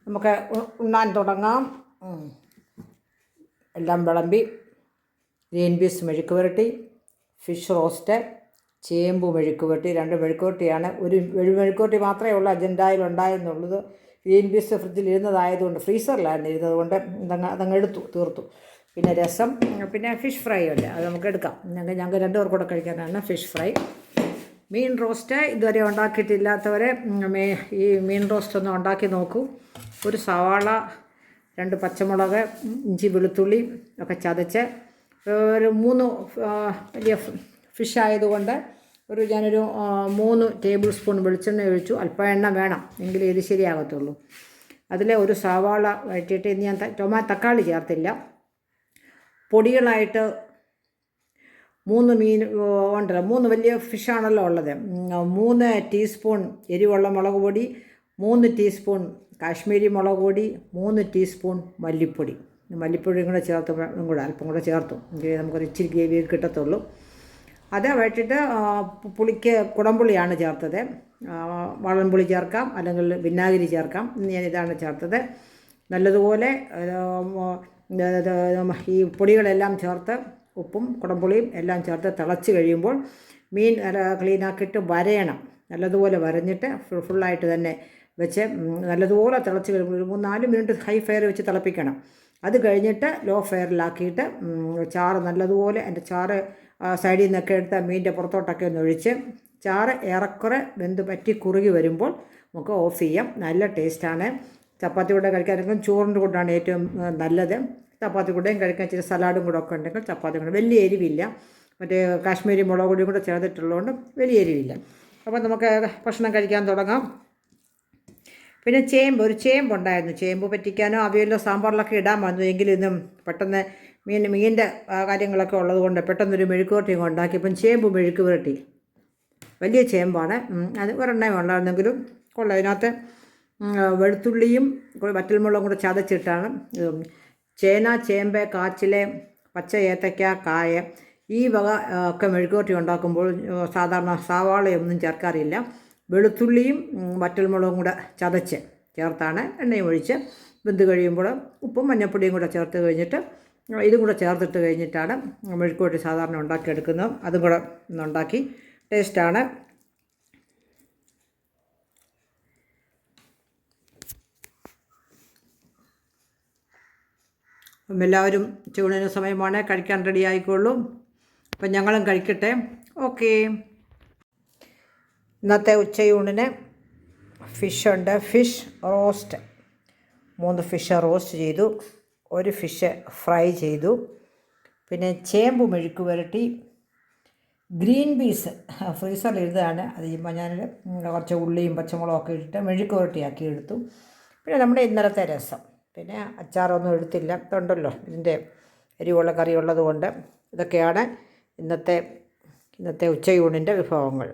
നമുക്ക് ഉണ്ണാൻ തുടങ്ങാം. എല്ലാം വിളമ്പി. ഗ്രീൻ പീസ് മെഴുക്ക് പുരട്ടി, ഫിഷ് റോസ്റ്റ്, ചേമ്പ് മെഴുക്ക് പുരട്ടി. 2 മെഴുക്ക് പുരട്ടിയാണ്. ഒരു മെഴുക്ക് പുരട്ടി മാത്രമേ ഉള്ളൂ അജണ്ടയിൽ ഉണ്ടായിരുന്നുള്ളത്. ഗ്രീൻ പീസ് ഫ്രിഡ്ജിൽ ഇരുന്നതായതുകൊണ്ട്, ഫ്രീസറിലായിരുന്നു ഇരുന്നതുകൊണ്ട് അതങ്ങ് തീർത്തു. പിന്നെ രസം, പിന്നെ ഫിഷ് ഫ്രൈ ഉണ്ട്, അത് നമുക്ക് എടുക്കാം. ഞങ്ങൾക്ക് 2 പേർക്ക് കൂടെ കഴിക്കാനാണ് ഫിഷ് ഫ്രൈ. മീൻ റോസ്റ്റ് ഇതുവരെ ഉണ്ടാക്കിയിട്ടില്ലാത്തവരെ ഈ മീൻ റോസ്റ്റ് ഒന്ന് ഉണ്ടാക്കി നോക്കൂ. ഒരു സവാള, 2 പച്ചമുളക്, ഇഞ്ചി വെളുത്തുള്ളി ഒക്കെ ചതച്ച്, ഒരു 3 വലിയ ഫിഷ് ആയതുകൊണ്ട് ഞാനൊരു 3 ടേബിൾ സ്പൂൺ വെളിച്ചെണ്ണ ഒഴിച്ചു. അല്പം എണ്ണ വേണം, എങ്കിലേ ഇത് ശരിയാകത്തുള്ളൂ. അതിൽ ഒരു സവാള വഴറ്റിയിട്ട്, ഇനി ഞാൻ തക്കാളി ചേർത്തില്ല. പൊടികളായിട്ട് 3 മീൻ ഉണ്ടല്ലോ, 3 വലിയ ഫിഷാണല്ലോ ഉള്ളത്. 3 ടീസ്പൂൺ എരിവുള്ള മുളക് പൊടി, 3 ടീസ്പൂൺ കാശ്മീരി മുളക് പൊടി, 3 ടീസ്പൂൺ മല്ലിപ്പൊടിയും കൂടെ അല്പം കൂടെ ചേർത്തു. എങ്കിൽ നമുക്കൊരു ഇച്ചിരി ഗ്രേവി കിട്ടത്തുള്ളൂ. അത് വഴറ്റിയിട്ട് പുളിക്ക് കുടംപുളിയാണ് ചേർത്തത്. വാളൻപുളി ചേർക്കാം, അല്ലെങ്കിൽ വിനാഗിരി ചേർക്കാം. ഞാൻ ഇതാണ് ചേർത്തത്. നല്ലതുപോലെ ഈ പൊടികളെല്ലാം ചേർത്ത്, ഉപ്പും കുടംപുളിയും എല്ലാം ചേർത്ത് തിളച്ച് കഴിയുമ്പോൾ മീൻ ക്ലീനാക്കിയിട്ട് വരയണം. നല്ലതുപോലെ വരഞ്ഞിട്ട് ഫുള്ളായിട്ട് തന്നെ വെച്ച് നല്ലതുപോലെ തിളച്ച് കഴിയുമ്പോൾ ഒരു 3-4 മിനിറ്റ് ഹൈ ഫയർ വെച്ച് തിളപ്പിക്കണം. അത് കഴിഞ്ഞിട്ട് ലോ ഫയറിലാക്കിയിട്ട് ചാറ് നല്ലതുപോലെ, അതിൻ്റെ ചാറ് സൈഡിൽ നിന്നൊക്കെ എടുത്ത് മീനിൻ്റെ പുറത്തോട്ടൊക്കെ ഒന്ന് ഒഴിച്ച്, ചാറ് ഏറെക്കുറെ വെന്ത് പറ്റി കുറുകി വരുമ്പോൾ നമുക്ക് ഓഫ് ചെയ്യാം. നല്ല ടേസ്റ്റാണ്. ചപ്പാത്തി കൂടെ കഴിക്കാനെങ്കിലും ചോറിൻ്റെ കൂടെയാണ് ഏറ്റവും നല്ലത്. ചപ്പാത്തി കൂടെയും കഴിക്കാൻ ഇച്ചിരി സലാഡും കൂടെ ഒക്കെ ഉണ്ടെങ്കിൽ ചപ്പാത്തി കൂടെ. വലിയ എരിവില്ല, മറ്റേ കാശ്മീരി മുളക് പൊടിയും കൂടെ ചേർത്തിട്ടുള്ളതുകൊണ്ട് വലിയ എരിവില്ല. അപ്പോൾ നമുക്ക് ഭക്ഷണം കഴിക്കാൻ തുടങ്ങാം. പിന്നെ ഒരു ചേമ്പുണ്ടായിരുന്നു. ചേമ്പ് പറ്റിക്കാനോ അവിയലോ സാമ്പാറിലൊക്കെ ഇടാൻ വന്നു. എങ്കിലും ഇന്നും പെട്ടെന്ന് മീനിൻ്റെ കാര്യങ്ങളൊക്കെ ഉള്ളതുകൊണ്ട് പെട്ടെന്നൊരു മെഴുക്ക് പുരട്ടിയും ഉണ്ടാക്കി. ഇപ്പം ചേമ്പ് മെഴുക്ക് പുരട്ടി, വലിയ ചേമ്പാണ്. അത് ഒരെണ്ണയും ഉണ്ടായിരുന്നെങ്കിലും കൊള്ളാം. അതിനകത്ത് വെളുത്തുള്ളിയും വറ്റൽമുളകും കൂടെ ചതച്ചിട്ടാണ്. ചേന, ചേമ്പ്, കാച്ചില്, പച്ച ഏത്തയ്ക്ക, കായ, ഈ വക ഒക്കെ മെഴുക്ക് പുരട്ടി ഉണ്ടാക്കുമ്പോൾ സാധാരണ സവാളയൊന്നും ചേർക്കാറില്ല. വെളുത്തുള്ളിയും വറ്റൽമുളകും കൂടെ ചേർത്താണ് എണ്ണയും ഒഴിച്ച് വെന്ത് കഴിയുമ്പോൾ ഉപ്പും മഞ്ഞൾപ്പൊടിയും കൂടെ ചേർത്ത് കഴിഞ്ഞിട്ട്, ഇതും കൂടെ ചേർത്തിട്ട് കഴിഞ്ഞിട്ടാണ് മെഴുക്ക് പുരട്ടി സാധാരണ ഉണ്ടാക്കിയെടുക്കുന്നത്. അതും കൂടെ ഒന്നുണ്ടാക്കി. ടേസ്റ്റാണ്. എല്ലാവരും ചൂണിന് സമയമാണ്, കഴിക്കാൻ റെഡി ആയിക്കോളും. അപ്പം ഞങ്ങളും കഴിക്കട്ടെ. ഓക്കേ. ഇന്നത്തെ ഉച്ചയൂണിന് ഫിഷുണ്ട്. ഫിഷ് റോസ്റ്റ്, 3 ഫിഷ് റോസ്റ്റ് ചെയ്തു, 1 ഫിഷ് ഫ്രൈ ചെയ്തു. പിന്നെ ചേമ്പ് മെഴുക്ക് പുരട്ടി, ഗ്രീൻ പീസ് ഫ്രീസറിലിരുന്നതാണ്. അത് ഞാൻ കുറച്ച് ഉള്ളിയും പച്ചമുളകൊക്കെ ഇട്ടിട്ട് മെഴുക്ക് പുരട്ടിയാക്കി എടുത്തു. പിന്നെ നമ്മുടെ ഇന്നലത്തെ രസം, പിന്നെ അച്ചാറൊന്നും എടുത്തില്ല. ഇതുണ്ടല്ലോ, ഇതിൻ്റെ എരിവുള്ള കറി ഉള്ളത് കൊണ്ട്. ഇതൊക്കെയാണ് ഇന്നത്തെ ഉച്ചയൂണിൻ്റെ വിഭവങ്ങൾ.